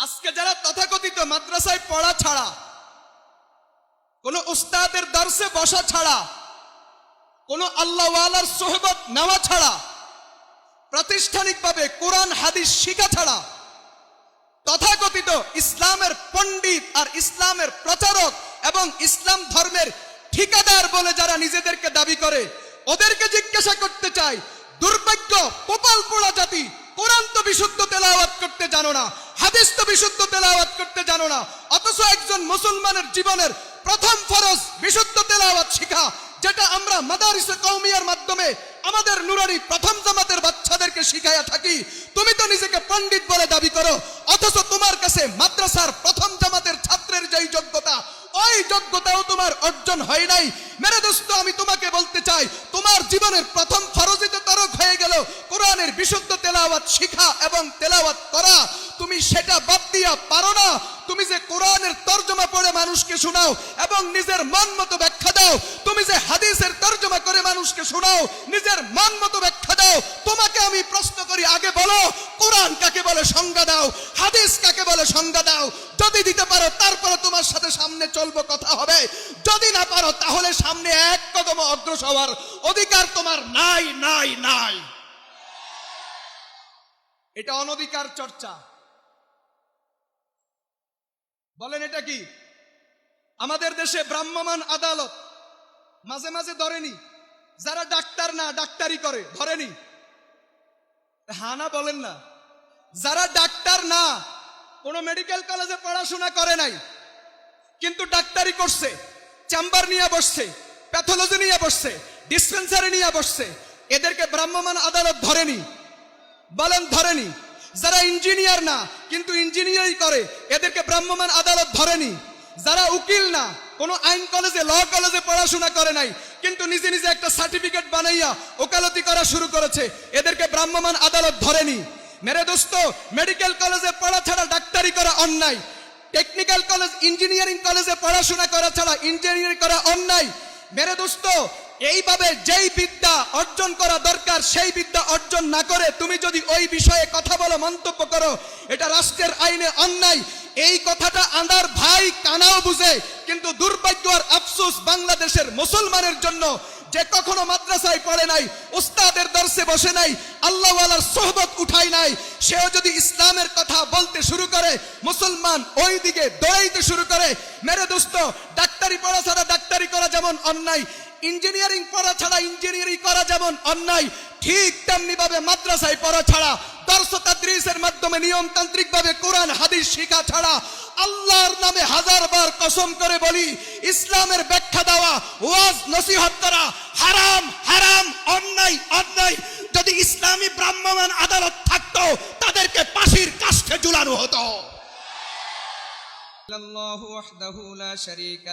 আজকে যারা তথাকথিত মাদ্রাসায় পড়া ছাড়া, কোন উস্তাদের দর্শে বসা ছাড়া, কোন আল্লাহওয়ালার সোহবত নেওয়া ছাড়া, প্রাতিষ্ঠানিকভাবে কোরআন হাদিস শিখা ছাড়া তথাকথিত ইসলামের পণ্ডিত আর ইসলামের প্রচারক এবং ইসলাম ধর্মের ঠিকাদার বলে যারা নিজেদেরকে দাবি করে, ওদেরকে জিজ্ঞাসা করতে চাই, দুর্ভাগ্য কপাল পোড়া জাতি, কোরআন তো বিশুদ্ধ তেলাওয়াত করতে জানো না, হাদিস তো বিশুদ্ধ তেলাওয়াত করতে জানো না, অথচ একজন মুসলমানের জীবনের প্রথম ফরজ বিশুদ্ধ তেলাওয়াত শিখা, যেটা আমরা মাদারিসে কওমিয়ার মাধ্যমে আমাদের নুরানি প্রথম জামাতের বাচ্চাদেরকে শিখাইয়া থাকি। তুমি তো নিজেকে পণ্ডিত বলে দাবি করো, অথচ তোমার কাছে মাদ্রাসার প্রথম জামাতের ছাত্রের যেই যোগ্যতা, ওই যোগ্যতাও তোমার অর্জন হয় নাই। মেরে দোস্ত, আমি তোমাকে বলতে চাই, তোমার জীবনের প্রথম ফরজিতে তরক হয়ে গেল কোরআনের বিশুদ্ধ তেলাওয়াত শিখা এবং তেলাওয়াত করা। তুমি সেটা বাদ দিয়া পারো না। তুমি যে কোরআনের তর্জমা পড়ে মানুষকে শোনাও এবং নিজের মন মতো ব্যাখ্যা দাও, তুমি যে হাদিসের তর্জমা করে মানুষকে শোনাও, নিজের মন মতো ব্যাখ্যা দাও, তোমাকে আমি প্রশ্ন করি, আগে বলো কোরআন কাকে বলে সংজ্ঞা দাও, হাদিস কাকে বলে সংজ্ঞা দাও। যদি দিতে পারো তারপরে তোমার সাথে সামনে চলবো, কথা হবে। যদি না পারো তাহলে সামনে এক কদম অগ্রসর হওয়ার অধিকার তোমার নাই নাই নাই। এটা অনধিকার চর্চা। বলেন এটা কি? আমাদের দেশে ভ্রাম্যমাণ আদালত মাঝে মাঝে ধরেনি, যারা ডাক্তার না ডাক্তারি করে ধরেনি। হ্যাঁ না বলেন না? যারা ডাক্তার না, কোন মেডিকেল কলেজে পড়াশোনা করে নাই, কিন্তু ডাক্তারি করছে, চেম্বার নিয়ে বসছে, প্যাথোলজি নিয়ে বসছে, ডিসপেন্সারি নিয়ে বসছে, এদেরকে ভ্রাম্যমাণ আদালত ধরেনি? বলেন ধরেনি? যারা ইঞ্জিনিয়ার না কিন্তু ইঞ্জিনিয়ারিং করে, এদেরকে ভ্রাম্যমাণ আদালত ধরেনি? যারা উকিল না, কোন আইন কলেজে ল কলেজে পড়াশোনা করে নাই, কিন্তু নিজে নিজে একটা সার্টিফিকেট বানাইয়া ওকালতি করা শুরু করেছে, এদেরকে ভ্রাম্যমাণ আদালত ধরেনি? মেরে দোস্ত, মেডিকেল কলেজে পড়া ছাড়া ডাক্তারি করা অন্যায়, টেকনিক্যাল কলেজ ইঞ্জিনিয়ারিং কলেজে পড়াশোনা করা ছাড়া ইঞ্জিনিয়ারিং করা অন্যায়। মেরে দোস্ত, এইভাবে যেই বিদ্যা অর্জন করা দরকার সেই বিদ্যা অর্জন না করে তুমি যদি ওই বিষয়ে কথা বলো, মন্তব্য করো, এটা রাষ্ট্রের আইনে অন্যায়। এই কথাটা আন্দার ভাই কানাও বুঝে, কিন্তু দুর্ভাগ্য আর আফসোস বাংলাদেশের মুসলমানের জন্য, যে কখনো মাদ্রাসায় পড়ে নাই, উস্তাদের দর্শে বসে নাই, আল্লাহওয়ালার সোহবত উঠাই নাই, সেও যদি ইসলামের কথা বলতে শুরু করে, মুসলমান ওই দিকে দৌড়াইতে শুরু করে। মেরে দোস্ত, ডাক্তারি পড়া ছাড়া ডাক্তারি করা যেমন অন্যায়, ইঞ্জিনিয়ারিং পড়া ছাড়া ইঞ্জিনিয়ারিং করা যেমন অন্যায়, ঠিক তেমনি ভাবে মাদ্রাসায় পড়া ছাড়া, দর্স তাদরিসের মাধ্যমে নিয়মতান্ত্রিক ভাবে কোরআন হাদিস শিখা ছাড়া, আল্লাহর নামে হাজারবার কসম করে বলি, ইসলামের ব্যাখ্যা দেওয়া, ওয়াজ নসিহত করা হারাম হারাম, অন্যায় অন্যায়। যদি ইসলামী ভ্রাম্যমাণ আদালত থাকতো, তাদেরকে ফাঁসির কাষ্ঠে ঝুলানো হতো। আল্লাহু ওয়াহদাহু লা শারীকা